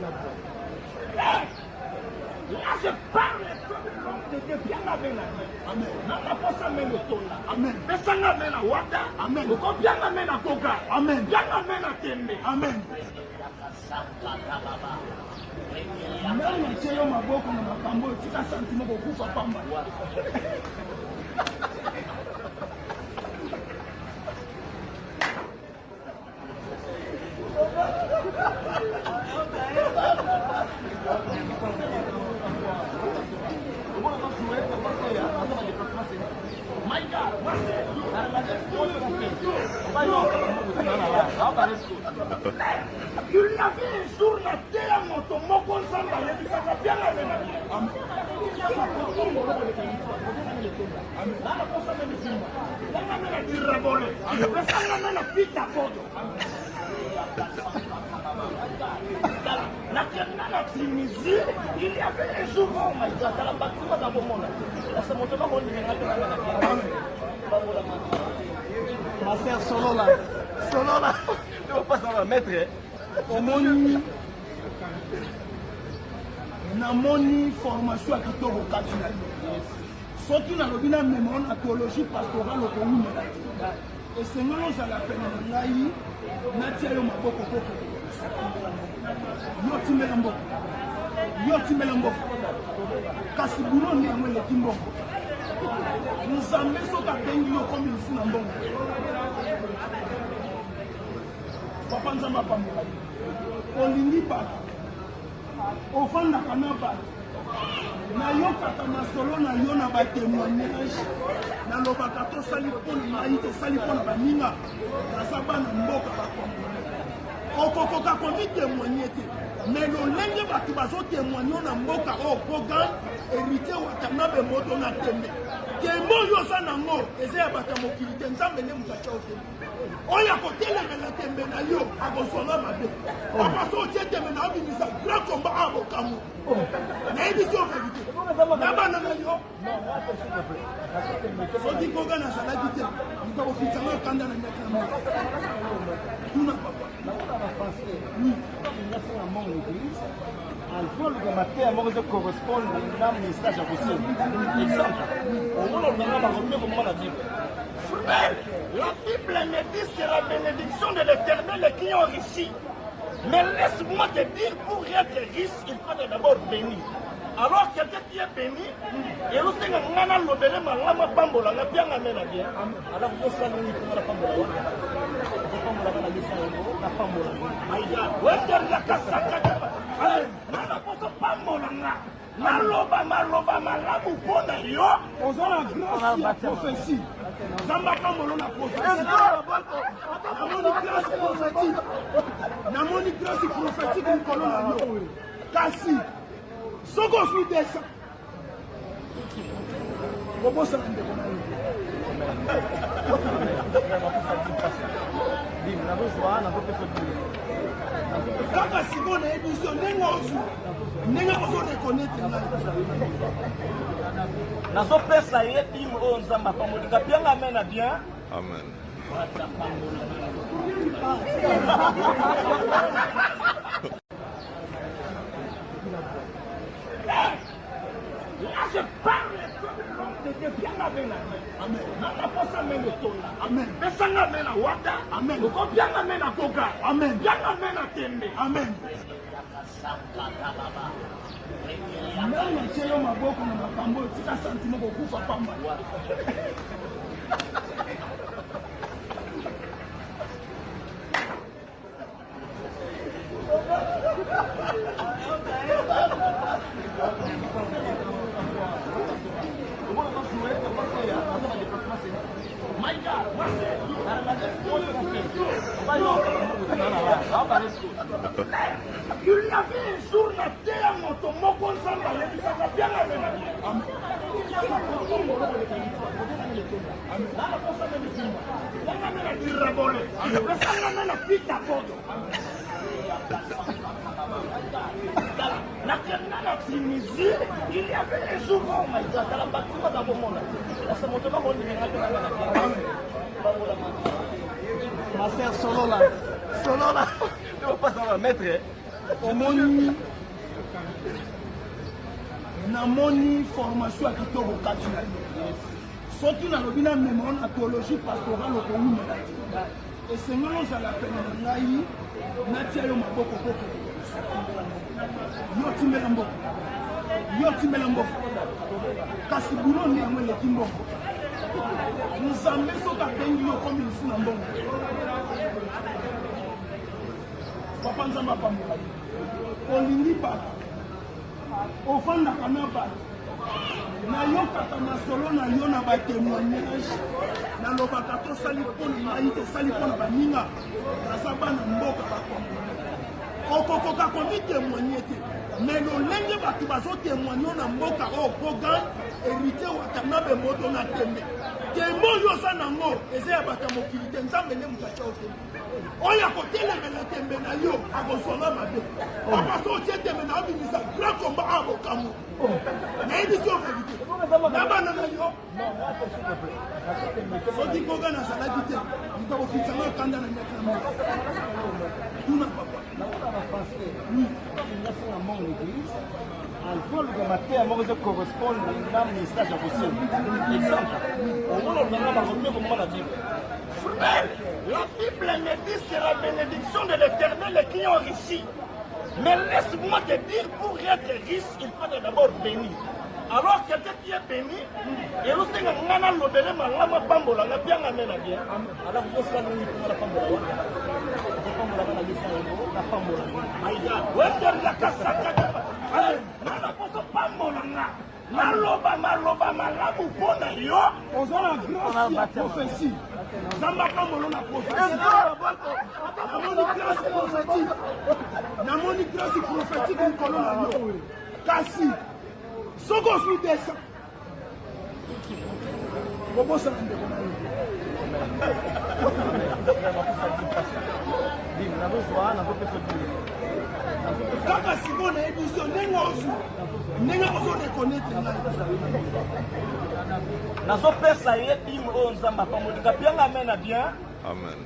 Là, je parle de Dieu bien avec la Amen. Nana posa meno tola. Amen. Pesanga mena wata. Amen. Uko bien mena koka. Amen. Bien mena tembe. Amen. Mwana chelo maboko na makambo tika sentiment kokufa pamba. Il y avait un jour la terre motomoko nzamba lebisaka bien la mena. Amen. Nana posa mena simba. Nana mena dirabole. Pesanga mena pita kodo. Na Tunisie, il y avait un jour, oh my God, dans la bâtiment dans le monde. Là, c'est mon tour, on est ma sœur Solola. Solola. Tu vas pas savoir mettre. Namoni formation à Kitoko Katina. Soki na lobina mémoire en théologie pastorale au Congo. Et c'est nous à la peine de l'Aïe, Natia yo maboko koko. Yoti melambo. Kasi bulo ni amwe le kimbo. Nous amène soka bengi yo comme ici na mbongo. Papa nzamba pambola. Olingi ba. Ofanda kanaba. Na yokata masolo na yo na ba témoignage. Na lobaka to sali pona mai to sali pona ba ninga. Na sabana mboka ba kombo. Okokoka komi témoigner te. Mais le lenge batu bazo témoigner na mboka o Bogan héritier wa Kanabe moto na tembe. Tembo yo sa nango eza bata mokili te nzambe ne mukacha ote. Oya ko teleme na tembe na yo akosonga mabe. Papa so tembe na abimisa grand combat abokamu. Na édition vérité. Na bana na yo. So di Bogan na saladi te. Ndako kitanga kanda na nyaka. Tuna papa. Oui. En fait, le matin, moi, je correspond à un message à vous. Exemple, au moment où on a la Bible. Frère, la Bible me dit c'est la bénédiction de l'Éternel qui est enrichi. Mais laisse-moi te dire, pour être riche, il faut d'abord bénir. Alors, quelqu'un qui est béni, et vous savez, on a l'obéle, mais on a pambola, on a bien amené bien. Alors, vous savez, on a la pambola. La pambola. Aïe, la cassaka. Maloba malabu pona yo ozo la grâce prophétie zamba pamolo na prophétie namoni grâce prophétique ni kolona yo kasi soko fi desa bobo sa ndeko na yo dim na bozo na bope so kaka siko na édition nenga ozu nenga ozo reconnaître na zo pesa ye tim o nzamba pamolika pianga mena bien amen. Là, je parle de Dieu bien avec la Amen. Nana posa meno tola. Amen. Pesanga mena wata. Amen. Uko bien mena koka. Amen. Bien mena tembe. Amen. Mwana chelo maboko na makambo tika sentiment kokufa pamba. Il y avait un jour la terre motomoko nzamba lebisaka bien la mena. Amen. Nana posa mena simba. Nana mena dirabole. Pesanga mena pita kodo. Na Tunisie, il y avait un jour, oh my God, dans la bâtiment dans le monde. Là, c'est mon tour, on est ma sœur Solola. Solola. Tu vas pas savoir mettre. omoni namoni formation ya kitoko kati na yo soki nalobi na mema na théologie pastorale okowumela te esengeli ozala pene na ngai natia yo maboko koko yo timela mboka kasi bulondi yango eleki mbongo nzambe soki abengi yo komi lisu na mbongo papa nzambe apambola yo olingi bato ofandaka na bato nayokaka masolo na yo na batémoignage nalobaka tosali mpona ngai tosali mpona baninga naza bana mboka bakombola okokoka komitémoigne te mais lolenge bato bazotémoigne na mboka oyo bogan hérité watanabe moto na tembe tembe oyo oza nango eza ya bato ya mokili te nzambe nde moto atya otembe oyo akotelemela tembe na yo akozwanga mabe papa so otie tembe na obimisa grand combat abokamu nayebi so vérité na bana na yo soki boga nazalaki te likokokitsanga okanda na nyaki na moko tuna papa alcool de matin moko de correspondre na message à vous. Exemple, on va le remettre comme la Bible. Frère, la Bible me dit c'est la bénédiction de l'Éternel qui enrichit. Mais laisse-moi te dire, pour être riche, il faut d'abord bénir. Alors quelqu'un qui est béni, et l'autre c'est que ngana lobele malama pambola na bien amena bien. Alors vous savez ni pour la pambola. Pambola na lisa na pambola. Aïda, ouais la kasaka. Allez, na poso pambola na. Maloba malamu pona yo. Ozala grâce ya prophétie. Zamba pambola na prophétie. Namoni grâce prophétique likolo na yo. Kasi soko osui desa kobosana ndeko na yo kaka sikoyo nayebi so ndenge ozorekonetre ngai nazopesa ye bim oyo nzambe apambolika pianga amena bien. Amen.